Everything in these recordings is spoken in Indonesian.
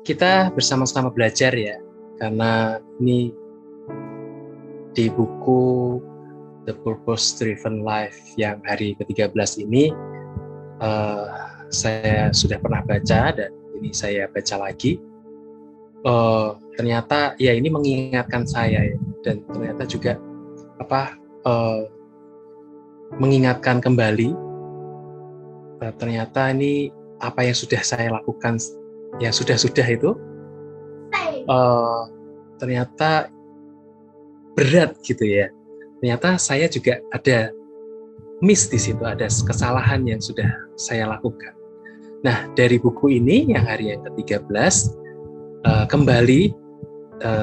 Kita bersama-sama belajar ya, karena ini di buku The Purpose Driven Life yang hari ke-13 ini saya sudah pernah baca dan ini saya baca lagi. Ternyata ya ini mengingatkan saya ya, dan ternyata juga mengingatkan kembali ternyata ini apa yang sudah saya lakukan yang sudah itu ternyata berat gitu ya. Ternyata saya juga ada miss di situ, ada kesalahan yang sudah saya lakukan. Nah, dari buku ini yang hari yang ke-13 kembali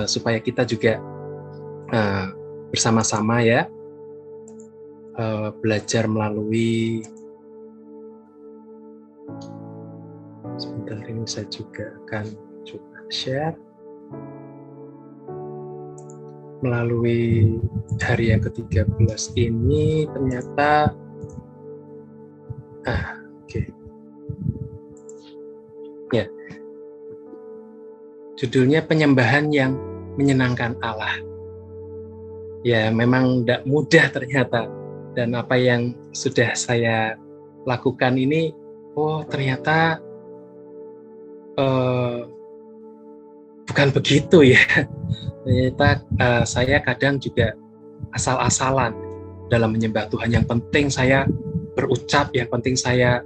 supaya kita juga bersama-sama ya belajar melalui, sebentar ini saya juga akan coba share melalui hari yang ke-13 ini. Ternyata ya, judulnya penyembahan yang menyenangkan Allah. Ya, memang tidak mudah ternyata, dan apa yang sudah saya lakukan ini ternyata bukan begitu ya. Ternyata saya kadang juga asal-asalan dalam menyembah Tuhan. Yang penting saya berucap, yang penting saya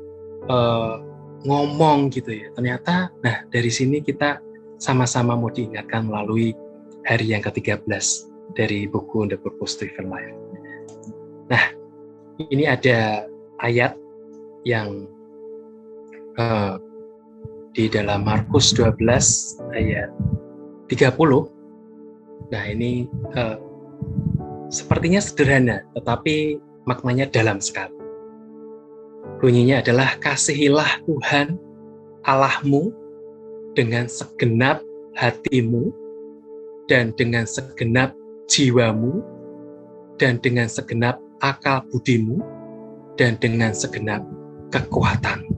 ngomong gitu ya. Ternyata, nah dari sini kita sama-sama mau diingatkan melalui hari yang ke-13 dari buku The Purpose Driven Life. Nah, ini ada ayat yang di dalam Markus 12 ayat 30. Nah, ini sepertinya sederhana, tetapi maknanya dalam sekali. Bunyinya adalah, kasihilah Tuhan Allahmu dengan segenap hatimu, dan dengan segenap jiwamu, dan dengan segenap akal budimu, dan dengan segenap kekuatan.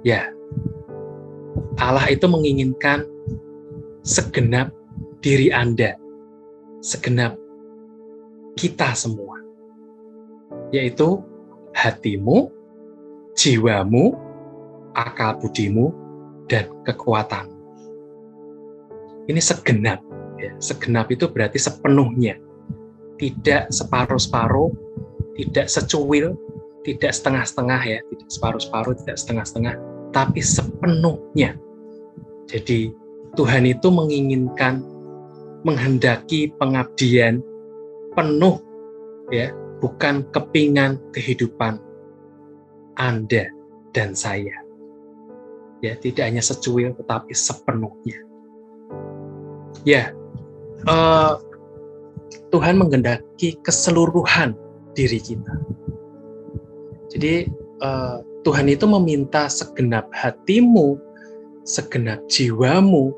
Ya, Allah itu menginginkan segenap diri Anda, segenap kita semua, yaitu hatimu, jiwamu, akal budimu, dan kekuatanmu. Ini segenap. Ya, segenap itu berarti sepenuhnya, tidak separuh-separuh, tidak secuil, tidak setengah-setengah ya, tidak separuh-separuh, tidak setengah-setengah, tapi sepenuhnya. Jadi Tuhan itu menginginkan, menghendaki pengabdian penuh ya, bukan kepingan kehidupan Anda dan saya. Ya, tidak hanya secuil tetapi sepenuhnya. Ya, Tuhan menghendaki keseluruhan diri kita. Jadi Tuhan itu meminta segenap hatimu, segenap jiwamu,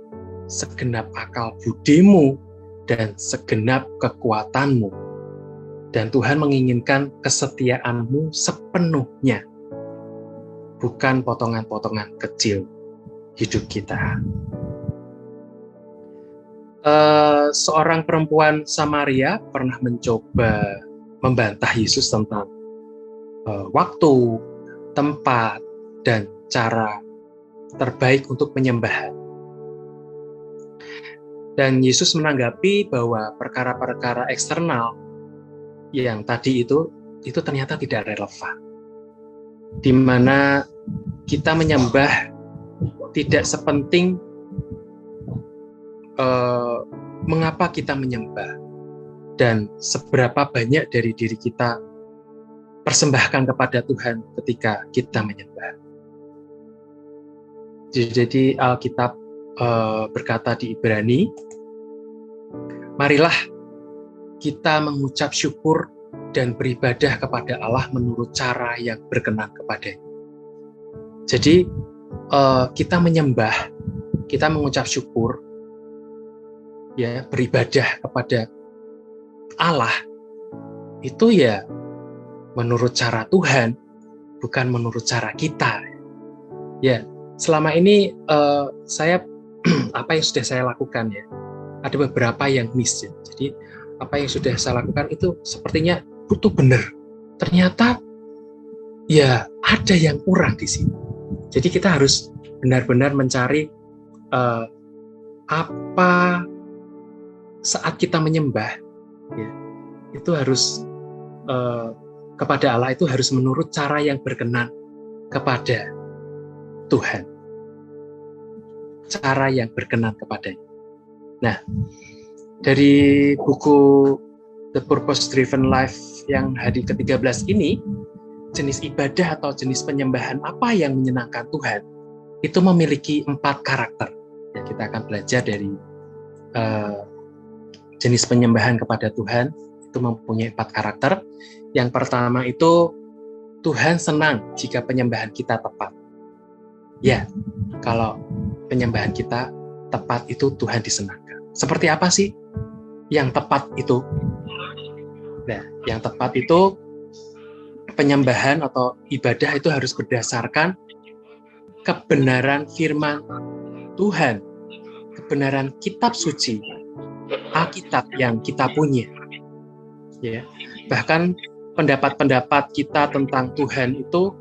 segenap akal budimu, dan segenap kekuatanmu. Dan Tuhan menginginkan kesetiaanmu sepenuhnya, bukan potongan-potongan kecil hidup kita. Seorang perempuan Samaria pernah mencoba membantah Yesus tentang waktu, tempat, dan cara terbaik untuk penyembahan. Dan Yesus menanggapi bahwa perkara-perkara eksternal yang tadi itu ternyata tidak relevan. Di mana kita menyembah tidak sepenting mengapa kita menyembah dan seberapa banyak dari diri kita persembahkan kepada Tuhan ketika kita menyembah. Jadi Alkitab berkata di Ibrani, marilah kita mengucap syukur dan beribadah kepada Allah menurut cara yang berkenan kepadanya. Jadi kita menyembah, kita mengucap syukur, ya, beribadah kepada Allah itu ya menurut cara Tuhan, bukan menurut cara kita. Ya, selama ini saya apa yang sudah saya lakukan ya, ada beberapa yang miss ya. Jadi apa yang sudah saya lakukan itu sepertinya itu benar. Ternyata ya ada yang kurang di sini. Jadi kita harus benar-benar mencari apa saat kita menyembah ya, itu harus kepada Allah itu harus menurut cara yang berkenan kepada Tuhan, cara yang berkenan kepadanya. Nah, dari buku The Purpose Driven Life yang hari ke-13 ini, jenis ibadah atau jenis penyembahan apa yang menyenangkan Tuhan itu memiliki 4 karakter. Ya, kita akan belajar dari jenis penyembahan kepada Tuhan itu mempunyai 4 karakter. Yang pertama itu Tuhan senang jika penyembahan kita tepat. Ya, kalau penyembahan kita tepat itu Tuhan disenangkan. Seperti apa sih yang tepat itu? Nah, yang tepat itu penyembahan atau ibadah itu harus berdasarkan kebenaran firman Tuhan, kebenaran kitab suci, Alkitab yang kita punya. Ya, bahkan pendapat-pendapat kita tentang Tuhan itu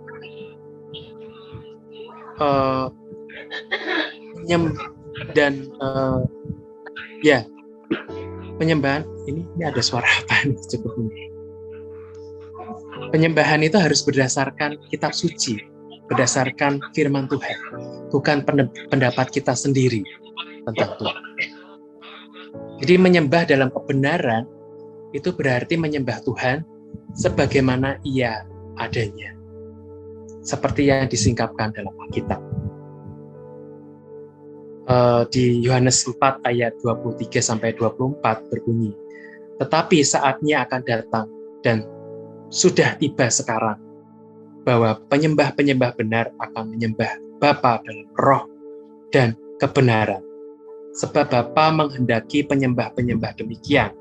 penyembahan ini ada suara apa nih cukup ini. Penyembahan itu harus berdasarkan kitab suci, berdasarkan firman Tuhan, bukan pendapat kita sendiri tentang Tuhan. Jadi menyembah dalam kebenaran itu berarti menyembah Tuhan sebagaimana Ia adanya, seperti yang disingkapkan dalam Alkitab. Di Yohanes 4 ayat 23-24 berbunyi, tetapi saatnya akan datang dan sudah tiba sekarang bahwa penyembah-penyembah benar akan menyembah Bapa dalam roh dan kebenaran, sebab Bapa menghendaki penyembah-penyembah demikian.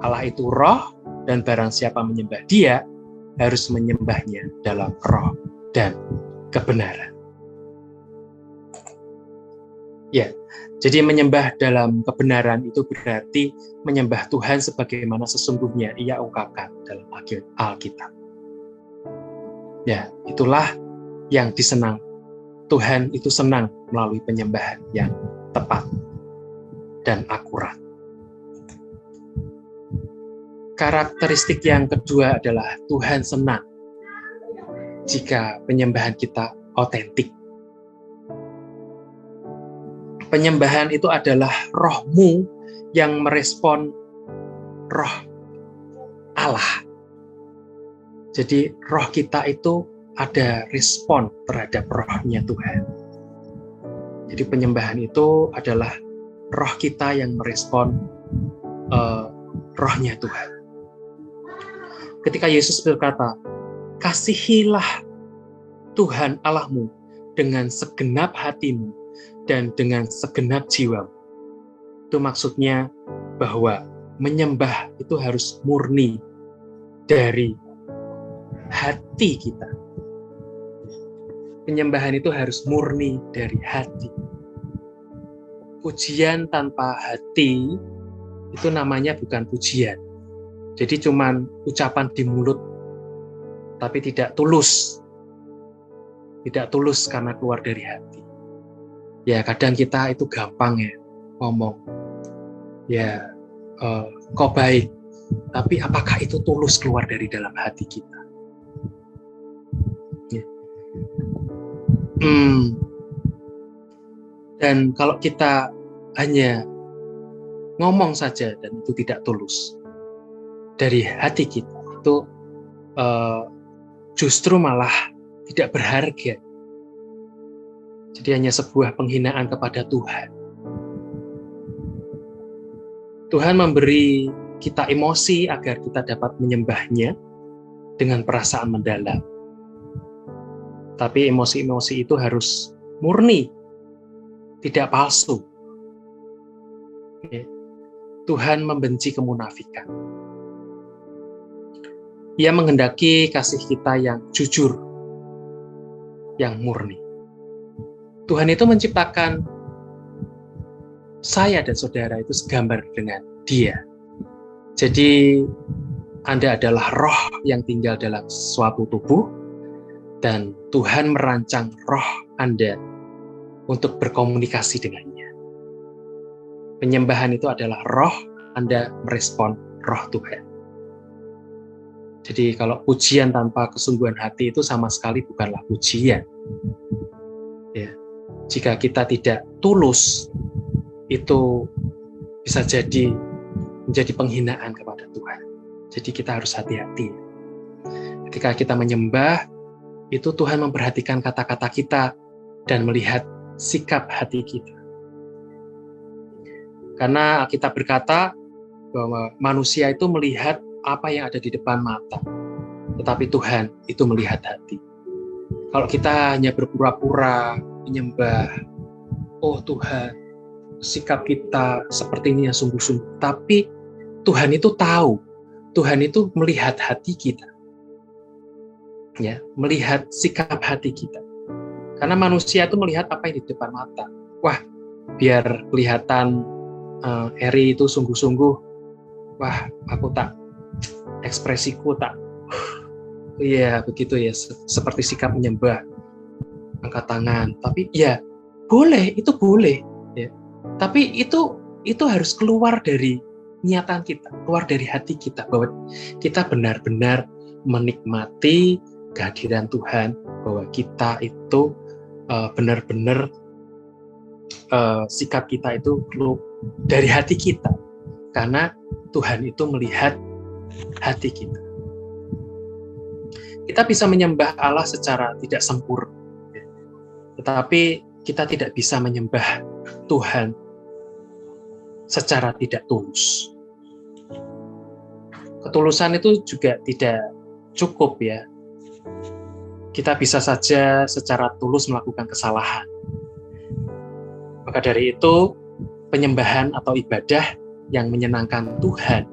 Allah itu roh, dan barang siapa menyembah Dia harus menyembahnya dalam roh dan kebenaran. Ya, jadi menyembah dalam kebenaran itu berarti menyembah Tuhan sebagaimana sesungguhnya Ia ungkapkan dalam Alkitab. Ya, itulah yang disenang. Tuhan itu senang melalui penyembahan yang tepat dan akurat. Karakteristik yang kedua adalah Tuhan senang jika penyembahan kita otentik. Penyembahan itu adalah rohmu yang merespon roh Allah. Jadi roh kita itu ada respon terhadap rohnya Tuhan. Jadi penyembahan itu adalah roh kita yang merespon rohnya Tuhan. Ketika Yesus berkata, kasihilah Tuhan Allahmu dengan segenap hatimu dan dengan segenap jiwamu. Itu maksudnya bahwa menyembah itu harus murni dari hati kita. Penyembahan itu harus murni dari hati. Pujian tanpa hati itu namanya bukan pujian. Jadi cuman ucapan di mulut, tapi tidak tulus. Tidak tulus karena keluar dari hati. Ya kadang kita itu gampang ya ngomong, ya kau baik, tapi apakah itu tulus keluar dari dalam hati kita? Ya. Dan kalau kita hanya ngomong saja dan itu tidak tulus dari hati kita, itu justru malah tidak berharga. Jadi hanya sebuah penghinaan kepada Tuhan. Tuhan memberi kita emosi agar kita dapat menyembahnya dengan perasaan mendalam. Tapi emosi-emosi itu harus murni, tidak palsu. Tuhan membenci kemunafikan. Ia menghendaki kasih kita yang jujur, yang murni. Tuhan itu menciptakan saya dan saudara itu segambar dengan Dia. Jadi Anda adalah roh yang tinggal dalam suatu tubuh, dan Tuhan merancang roh Anda untuk berkomunikasi dengannya. Penyembahan itu adalah roh Anda merespon roh Tuhan. Jadi kalau pujian tanpa kesungguhan hati itu sama sekali bukanlah pujian. Ya. Jika kita tidak tulus, itu bisa jadi menjadi penghinaan kepada Tuhan. Jadi kita harus hati-hati. Ketika kita menyembah, itu Tuhan memperhatikan kata-kata kita dan melihat sikap hati kita. Karena kita berkata bahwa manusia itu melihat apa yang ada di depan mata, tetapi Tuhan itu melihat hati. Kalau kita hanya berpura-pura menyembah, oh Tuhan, sikap kita seperti ini yang sungguh-sungguh, tapi Tuhan itu tahu, Tuhan itu melihat hati kita, ya, melihat sikap hati kita. Karena manusia itu melihat apa yang di depan mata. Wah, biar kelihatan Eri itu sungguh-sungguh, wah, aku tak, ekspresiku tak, iya begitu ya, seperti sikap menyembah, angkat tangan. Tapi ya boleh, itu boleh, ya. Tapi itu harus keluar dari niatan kita, keluar dari hati kita, bahwa kita benar-benar menikmati kehadiran Tuhan, bahwa kita itu benar-benar sikap kita itu dari hati kita, karena Tuhan itu melihat hati kita. Kita bisa menyembah Allah secara tidak sempurna, tetapi kita tidak bisa menyembah Tuhan secara tidak tulus. Ketulusan itu juga tidak cukup, ya. Kita bisa saja secara tulus melakukan kesalahan. Maka dari itu, penyembahan atau ibadah yang menyenangkan Tuhan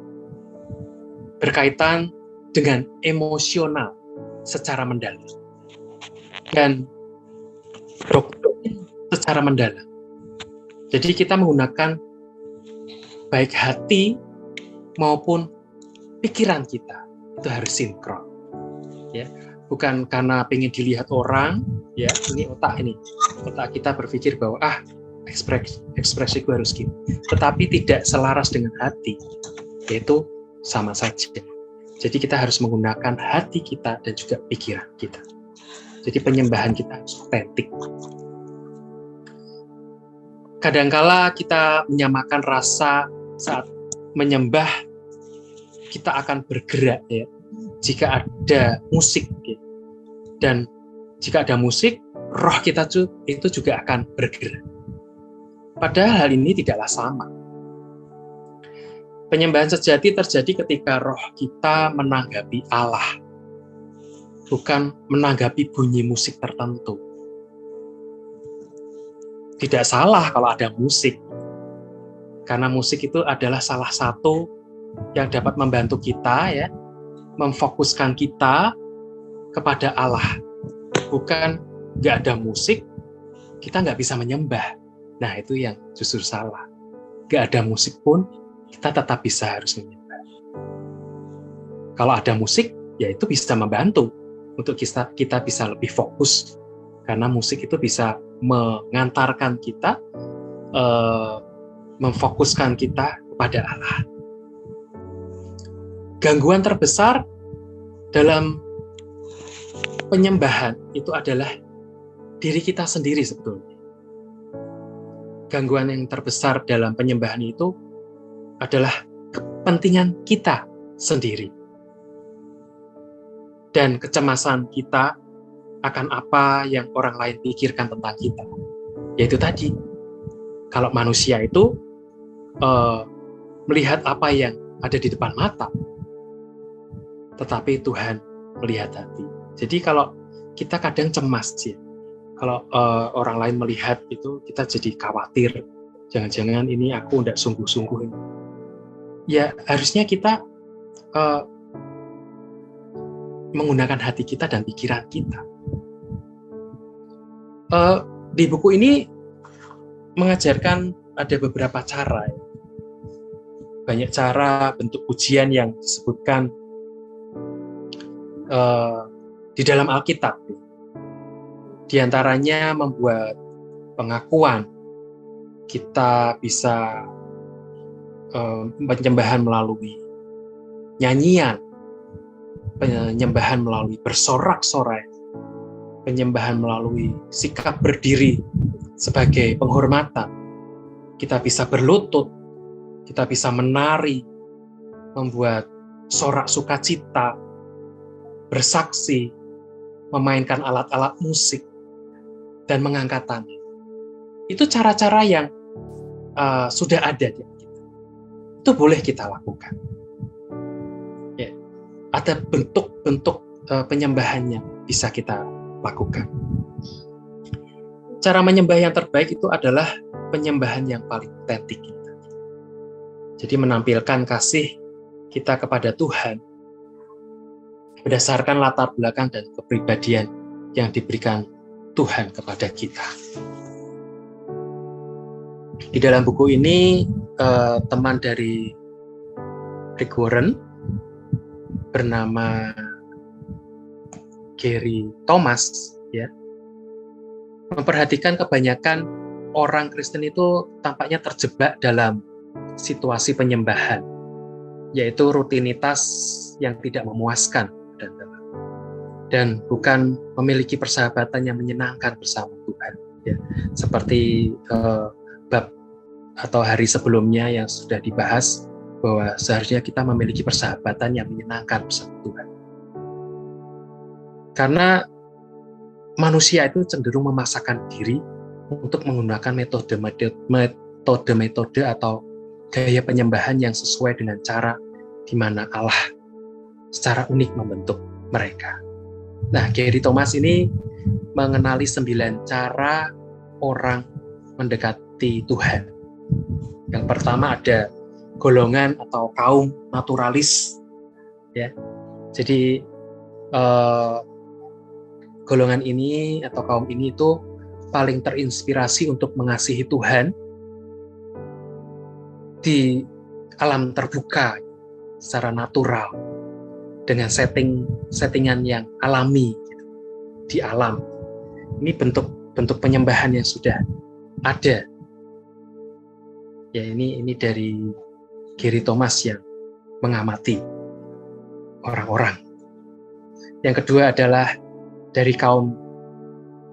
berkaitan dengan emosional secara mendalam dan doktrin secara mendalam. Jadi kita menggunakan baik hati maupun pikiran kita itu harus sinkron, ya. Bukan karena pengen dilihat orang, ya, ini otak kita berpikir bahwa ekspresiku harus gini, tetapi tidak selaras dengan hati, yaitu sama saja. Jadi kita harus menggunakan hati kita dan juga pikiran kita. Jadi penyembahan kita harus otentik. Kadangkala kita menyamakan rasa saat menyembah, kita akan bergerak, ya, jika ada musik, ya. Dan jika ada musik, roh kita itu juga akan bergerak. Padahal hal ini tidaklah sama. Penyembahan sejati terjadi ketika roh kita menanggapi Allah, bukan menanggapi bunyi musik tertentu. Tidak salah kalau ada musik, karena musik itu adalah salah satu yang dapat membantu kita, ya, memfokuskan kita kepada Allah. Bukan nggak ada musik, kita nggak bisa menyembah. Nah, itu yang justru salah. Nggak ada musik pun, kita tetap bisa harus menyembah. Kalau ada musik, ya itu bisa membantu untuk kita bisa lebih fokus, karena musik itu bisa mengantarkan kita, memfokuskan kita kepada Allah. Gangguan terbesar dalam penyembahan itu adalah diri kita sendiri sebetulnya. Gangguan yang terbesar dalam penyembahan itu adalah kepentingan kita sendiri dan kecemasan kita akan apa yang orang lain pikirkan tentang kita. Yaitu tadi, kalau manusia itu melihat apa yang ada di depan mata, tetapi Tuhan melihat hati. Jadi kalau kita kadang cemas, ya, kalau orang lain melihat itu, kita jadi khawatir, jangan-jangan ini aku tidak sungguh-sungguh. Ya harusnya kita menggunakan hati kita dan pikiran kita. Di buku ini mengajarkan ada beberapa cara, banyak cara bentuk pujian yang disebutkan di dalam Alkitab. Di antaranya membuat pengakuan, kita bisa penyembahan melalui nyanyian, penyembahan melalui bersorak-sorai, penyembahan melalui sikap berdiri sebagai penghormatan. Kita bisa berlutut, kita bisa menari, membuat sorak sukacita, bersaksi, memainkan alat-alat musik, dan mengangkat tangan. Itu cara-cara yang sudah ada di kita. Itu boleh kita lakukan. Ya, ada bentuk-bentuk penyembahan yang bisa kita lakukan. Cara menyembah yang terbaik itu adalah penyembahan yang paling otentik. Jadi menampilkan kasih kita kepada Tuhan berdasarkan latar belakang dan kepribadian yang diberikan Tuhan kepada kita. Di dalam buku ini, teman dari Rick Warren bernama Gary Thomas, ya, memperhatikan kebanyakan orang Kristen itu tampaknya terjebak dalam situasi penyembahan, yaitu rutinitas yang tidak memuaskan dan bukan memiliki persahabatan yang menyenangkan bersama Tuhan. Ya, seperti bab atau hari sebelumnya yang sudah dibahas, bahwa seharusnya kita memiliki persahabatan yang menyenangkan bersama Tuhan. Karena manusia itu cenderung memaksakan diri untuk menggunakan metode atau gaya penyembahan yang sesuai dengan cara di mana Allah secara unik membentuk mereka. Nah, Gary Thomas ini mengenali 9 cara orang mendekati Tuhan. Yang pertama ada golongan atau kaum naturalis, ya. Jadi golongan ini atau kaum ini itu paling terinspirasi untuk mengasihi Tuhan di alam terbuka secara natural dengan settingan yang alami di alam. Ini bentuk penyembahan yang sudah ada. Ya, ini dari Gary Thomas yang mengamati orang-orang. Yang kedua adalah dari kaum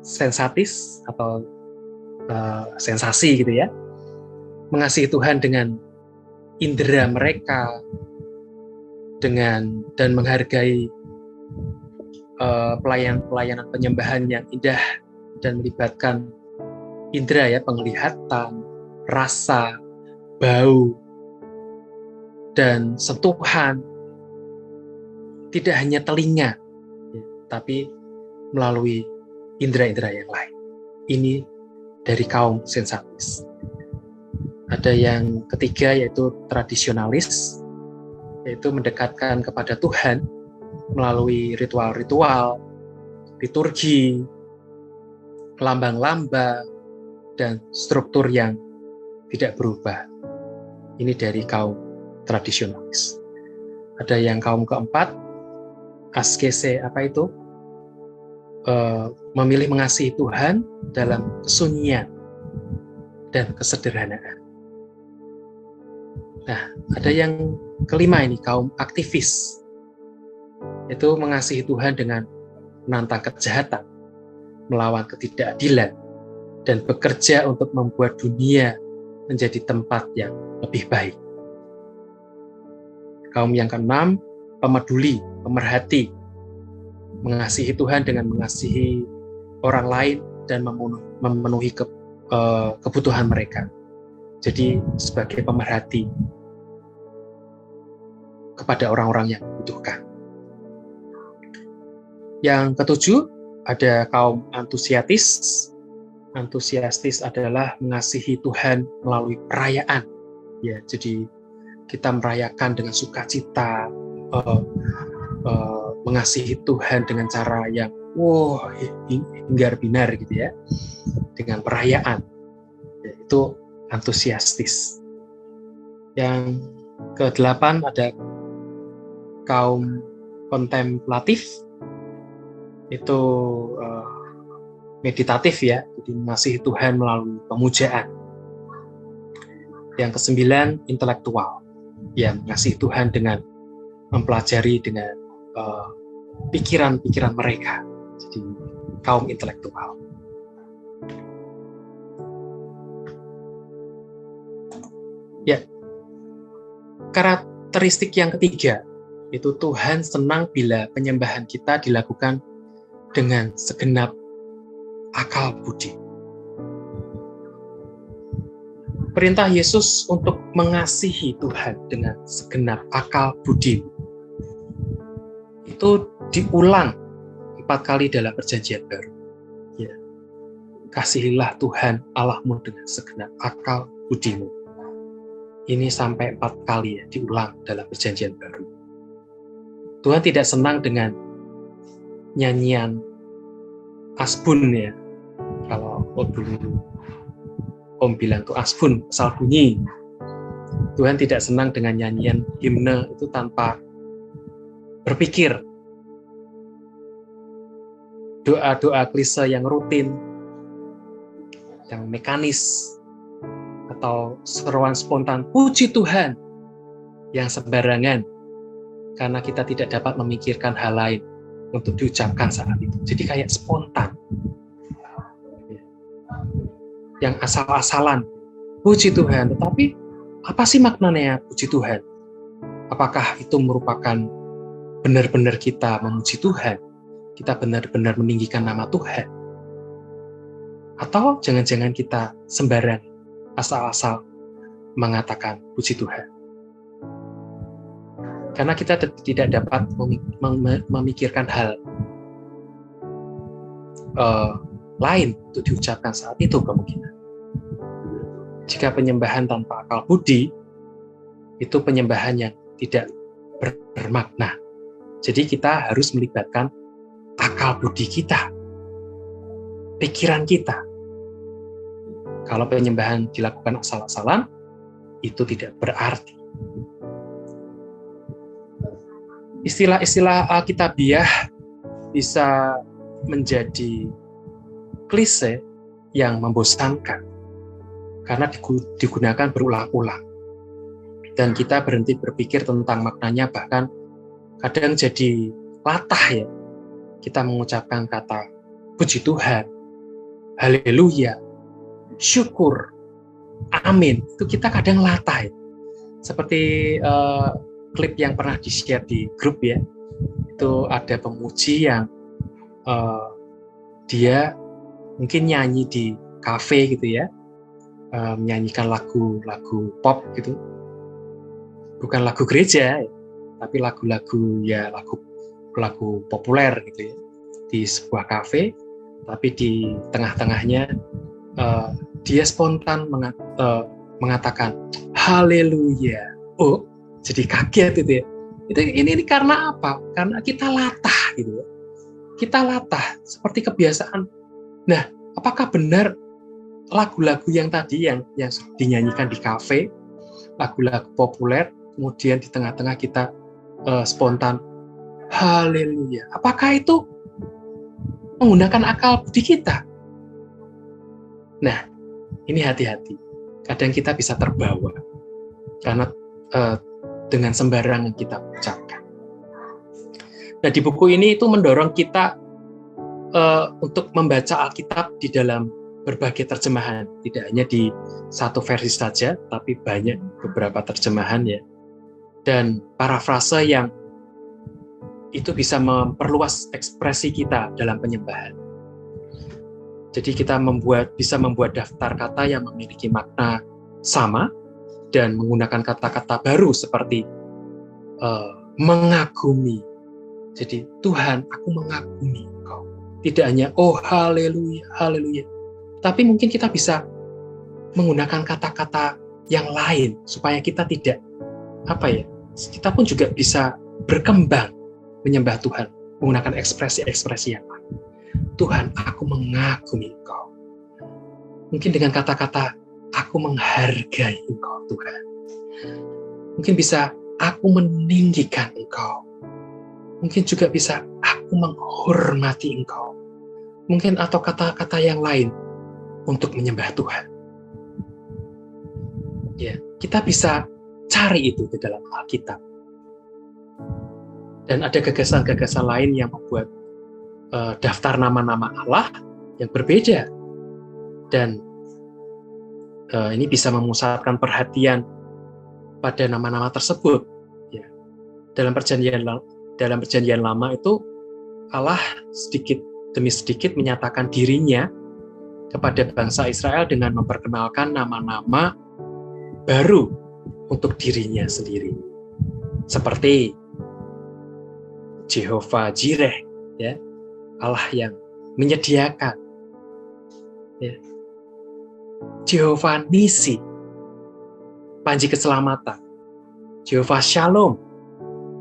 sensatis atau sensasi gitu ya, mengasihi Tuhan dengan indera mereka, dan menghargai pelayanan penyembahan yang indah dan melibatkan indera, ya, penglihatan, rasa, bau, dan sentuhan. Tidak hanya telinga, ya, tapi melalui indera-indera yang lain. Ini dari kaum sensatis. Ada yang ketiga, yaitu tradisionalis, yaitu mendekatkan kepada Tuhan melalui ritual-ritual, liturgi, lambang-lambang, dan struktur yang tidak berubah. Ini dari kaum tradisionalis. Ada yang kaum keempat, askese, apa itu? Memilih mengasihi Tuhan dalam kesunyian dan kesederhanaan. Nah, ada yang kelima ini, kaum aktivis, yaitu mengasihi Tuhan dengan menantang kejahatan, melawan ketidakadilan, dan bekerja untuk membuat dunia menjadi tempat yang lebih baik. Kaum yang keenam, pemeduli, pemerhati, mengasihi Tuhan dengan mengasihi orang lain dan memenuhi kebutuhan mereka. Jadi sebagai pemerhati kepada orang-orang yang membutuhkan. Yang ketujuh, ada kaum antusiastis. Antusiastis adalah mengasihi Tuhan melalui perayaan. Ya, jadi kita merayakan dengan sukacita, mengasihi Tuhan dengan cara yang hingar binar gitu ya, dengan perayaan, yaitu antusiastis. Yang ke-8 ada kaum kontemplatif, itu meditatif ya, jadi mengasihi Tuhan melalui pemujaan. Yang ke-9 intelektual, yang mengasihi Tuhan dengan mempelajari dengan pikiran-pikiran mereka, jadi kaum intelektual. Ya, karakteristik yang ketiga itu Tuhan senang bila penyembahan kita dilakukan dengan segenap akal budi. Perintah Yesus untuk mengasihi Tuhan dengan segenap akal budi itu diulang 4 kali dalam perjanjian baru. Ya. Kasihilah Tuhan Allahmu dengan segenap akal budimu. Ini sampai 4 kali ya, diulang dalam perjanjian baru. Tuhan tidak senang dengan nyanyian asbun ya. Kalau dulu Om bilang tuh asbun, asal bunyi. Tuhan tidak senang dengan nyanyian himne itu tanpa berpikir. Doa-doa klise yang rutin, yang mekanis, atau seruan spontan, puji Tuhan, yang sembarangan, karena kita tidak dapat memikirkan hal lain untuk diucapkan saat itu. Jadi kayak spontan. Yang asal-asalan, puji Tuhan. Tetapi apa sih maknanya puji Tuhan? Apakah itu merupakan benar-benar kita memuji Tuhan? Kita benar-benar meninggikan nama Tuhan? Atau jangan-jangan kita sembarang, asal-asal mengatakan puji Tuhan? Karena kita tidak dapat memikirkan hal lain untuk diucapkan saat itu kemungkinan. Jika penyembahan tanpa akal budi, itu penyembahan yang tidak bermakna. Jadi kita harus melibatkan akal budi kita, pikiran kita. Kalau penyembahan dilakukan asal-asalan, itu tidak berarti. Istilah-istilah Alkitabiah bisa menjadi klise yang membosankan karena digunakan berulang-ulang. Dan kita berhenti berpikir tentang maknanya, bahkan kadang jadi latah ya. Kita mengucapkan kata puji Tuhan, haleluya, syukur, amin. Itu kita kadang latah ya. Seperti klip yang pernah di-share di grup ya. Itu ada pemuji yang dia mungkin nyanyi di kafe gitu ya, menyanyikan lagu-lagu pop gitu, bukan lagu gereja, tapi lagu-lagu ya lagu populer gitu ya, di sebuah kafe, tapi di tengah-tengahnya dia spontan mengatakan haleluya. Oh, jadi kaget gitu ya. Ini karena apa? Karena kita latah gitu ya. Kita latah seperti kebiasaan. Nah, apakah benar lagu-lagu yang tadi yang dinyanyikan di kafe, lagu-lagu populer, kemudian di tengah-tengah kita spontan haleluya? Apakah itu menggunakan akal budi kita? Nah, ini hati-hati. Kadang kita bisa terbawa karena dengan sembarangan kita ucapkan. Nah, di buku ini itu mendorong kita untuk membaca Alkitab di dalam berbagai terjemahan, tidak hanya di satu versi saja, tapi banyak beberapa terjemahan ya. Dan parafrase yang itu bisa memperluas ekspresi kita dalam penyembahan. Jadi kita bisa membuat daftar kata yang memiliki makna sama dan menggunakan kata-kata baru seperti mengagumi. Jadi Tuhan, aku mengagumi Engkau. Tidak hanya oh haleluya, haleluya. Tapi mungkin kita bisa menggunakan kata-kata yang lain supaya kita tidak kita pun juga bisa berkembang menyembah Tuhan menggunakan ekspresi-ekspresi yang lain. Tuhan, aku mengagumi Engkau. Mungkin dengan kata-kata, aku menghargai Engkau, Tuhan. Mungkin bisa, aku meninggikan Engkau. Mungkin juga bisa, aku menghormati Engkau. Mungkin atau kata-kata yang lain untuk menyembah Tuhan. Ya, kita bisa cari itu di dalam Alkitab. Dan ada gagasan-gagasan lain yang membuat daftar nama-nama Allah yang berbeda. Dan ini bisa memusatkan perhatian pada nama-nama tersebut. Ya. Dalam perjanjian lama itu Allah sedikit demi sedikit menyatakan dirinya kepada bangsa Israel dengan memperkenalkan nama-nama baru untuk dirinya sendiri. Seperti Jehovah Jireh, ya, Allah yang menyediakan. Ya. Jehovah Nisi, panji keselamatan. Jehovah Shalom,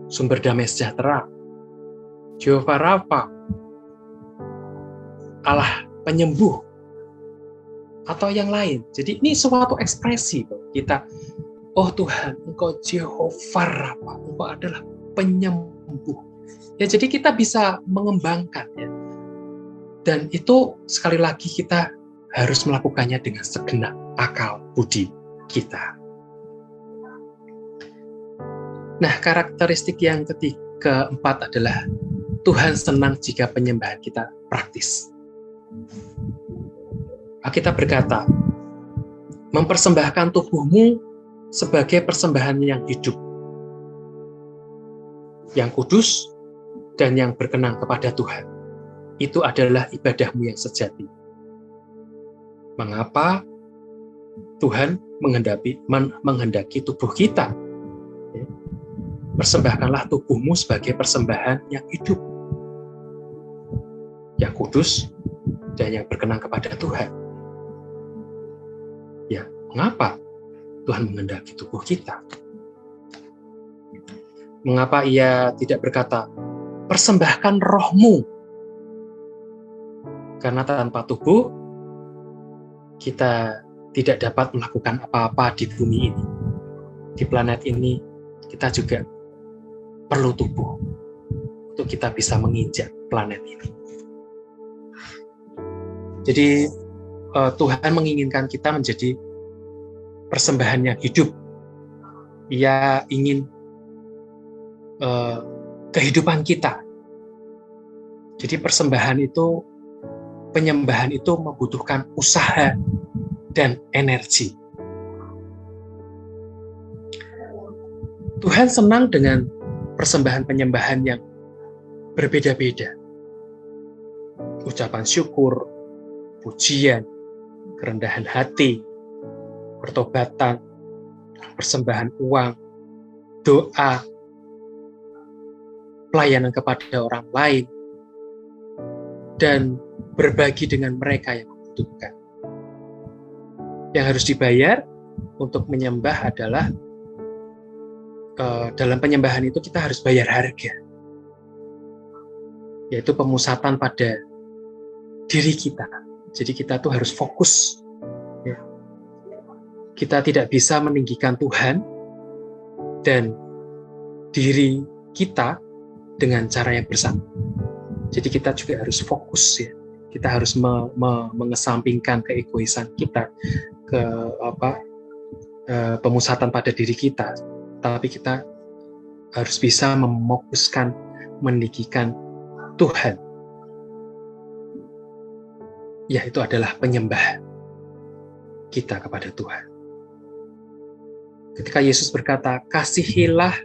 sumber damai sejahtera. Jehovah Rafa, Allah penyembuh. Atau yang lain. Jadi ini suatu ekspresi kita, oh Tuhan, Engkau Jehovah Rafa, Engkau adalah penyembuh. Ya, jadi kita bisa mengembangkan, ya. Dan itu sekali lagi kita harus melakukannya dengan segenap akal budi kita. Nah, karakteristik yang keempat adalah Tuhan senang jika penyembahan kita praktis. Alkitab berkata, mempersembahkan tubuhmu sebagai persembahan yang hidup, yang kudus, dan yang berkenan kepada Tuhan. Itu adalah ibadahmu yang sejati. Mengapa Tuhan menghendaki tubuh kita? Persembahkanlah tubuhmu sebagai persembahan yang hidup, yang kudus, dan yang berkenan kepada Tuhan. Ya, mengapa Tuhan menghendaki tubuh kita? Mengapa Ia tidak berkata, persembahkan rohmu? Karena tanpa tubuh, kita tidak dapat melakukan apa-apa di bumi ini. Di planet ini, kita juga perlu tubuh untuk kita bisa menginjak planet ini. Jadi, Tuhan menginginkan kita menjadi persembahan yang hidup. Ia ingin kehidupan kita. Jadi penyembahan itu membutuhkan usaha dan energi. Tuhan senang dengan persembahan-penyembahan yang berbeda-beda. Ucapan syukur, pujian, kerendahan hati, pertobatan, persembahan uang, doa, pelayanan kepada orang lain, dan berbagi dengan mereka yang membutuhkan. Yang harus dibayar untuk menyembah adalah dalam penyembahan itu kita harus bayar harga, yaitu pemusatan pada diri kita. Jadi kita tuh harus fokus. Ya. Kita tidak bisa meninggikan Tuhan dan diri kita dengan cara yang bersama. Jadi kita juga harus fokus, ya. Kita harus mengesampingkan keegoisan kita, pemusatan pada diri kita. Tapi kita harus bisa memfokuskan, meninggikan Tuhan. Ya, itu adalah penyembahan kita kepada Tuhan. Ketika Yesus berkata, kasihilah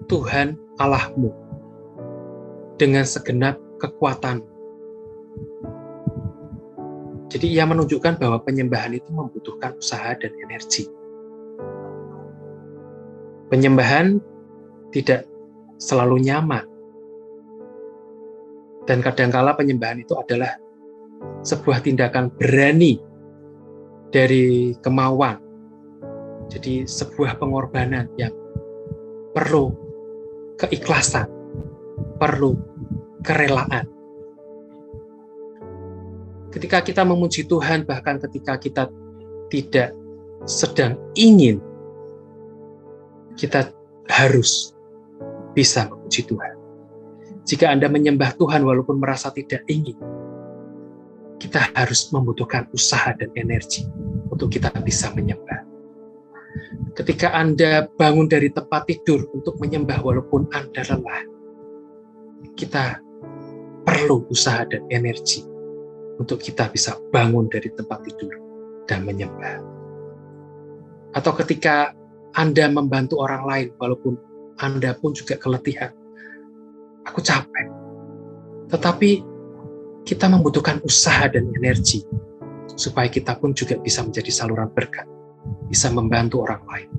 Tuhan Allahmu dengan segenap kekuatan. Jadi ia menunjukkan bahwa penyembahan itu membutuhkan usaha dan energi. Penyembahan tidak selalu nyaman. Dan kadangkala penyembahan itu adalah sebuah tindakan berani dari kemauan. Jadi sebuah pengorbanan yang perlu keikhlasan, perlu kerelaan. Ketika kita memuji Tuhan, bahkan ketika kita tidak sedang ingin, kita harus bisa memuji Tuhan. Jika Anda menyembah Tuhan walaupun merasa tidak ingin, kita harus membutuhkan usaha dan energi untuk kita bisa menyembah. Ketika Anda bangun dari tempat tidur untuk menyembah walaupun Anda lelah, kita perlu usaha dan energi untuk kita bisa bangun dari tempat tidur dan menyembah. Atau ketika Anda membantu orang lain walaupun Anda pun juga keletihan, aku capek. Tetapi kita membutuhkan usaha dan energi supaya kita pun juga bisa menjadi saluran berkat, bisa membantu orang lain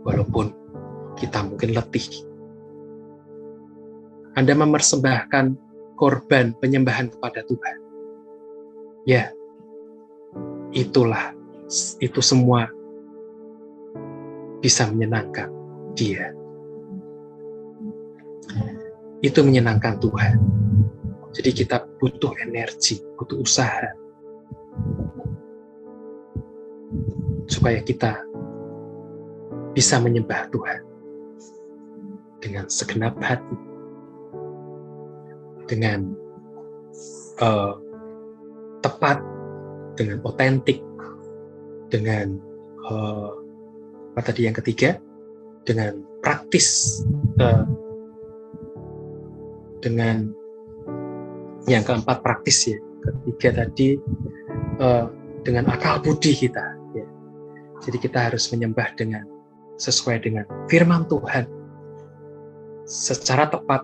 walaupun kita mungkin letih. Anda mempersembahkan korban penyembahan kepada Tuhan. Ya, itu semua bisa menyenangkan Dia. Itu menyenangkan Tuhan. Jadi kita butuh energi, butuh usaha supaya kita bisa menyembah Tuhan dengan segenap hati, dengan tepat, dengan otentik, dengan apa tadi yang ketiga, dengan praktis, dengan yang keempat praktis ya, ketiga tadi dengan akal budi kita. Ya. Jadi kita harus menyembah dengan sesuai dengan firman Tuhan secara tepat.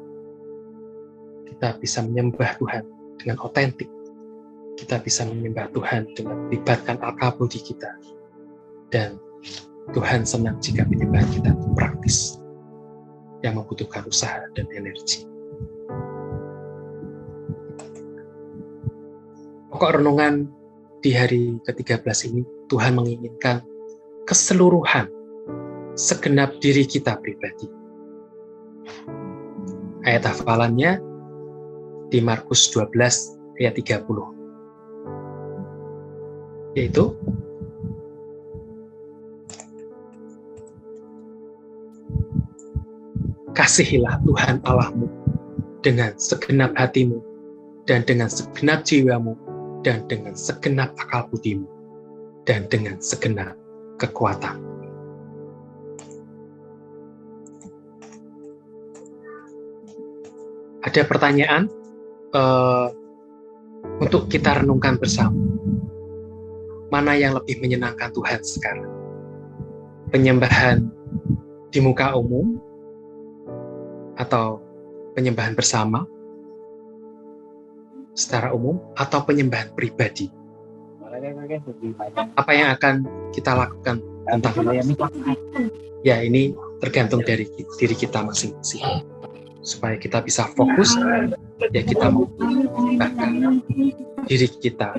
Kita bisa menyembah Tuhan dengan otentik. Kita bisa menyembah Tuhan dengan melibatkan akal budi kita. Dan Tuhan senang jika penyembahan kita praktis, yang membutuhkan usaha dan energi. Pokok renungan di hari ke-13 ini, Tuhan menginginkan keseluruhan segenap diri kita pribadi. Ayat hafalannya di Markus 12 ayat 30. Yaitu kasihilah Tuhan Allahmu dengan segenap hatimu dan dengan segenap jiwamu dan dengan segenap akal budimu dan dengan segenap kekuatan. Ada pertanyaan untuk kita renungkan bersama. Mana yang lebih menyenangkan Tuhan sekarang? Penyembahan di muka umum atau penyembahan bersama secara umum atau penyembahan pribadi? Apa yang akan kita lakukan tentang ini? Ya, ini tergantung dari diri kita masing-masing. Supaya kita bisa fokus, ya kita membahkan diri kita.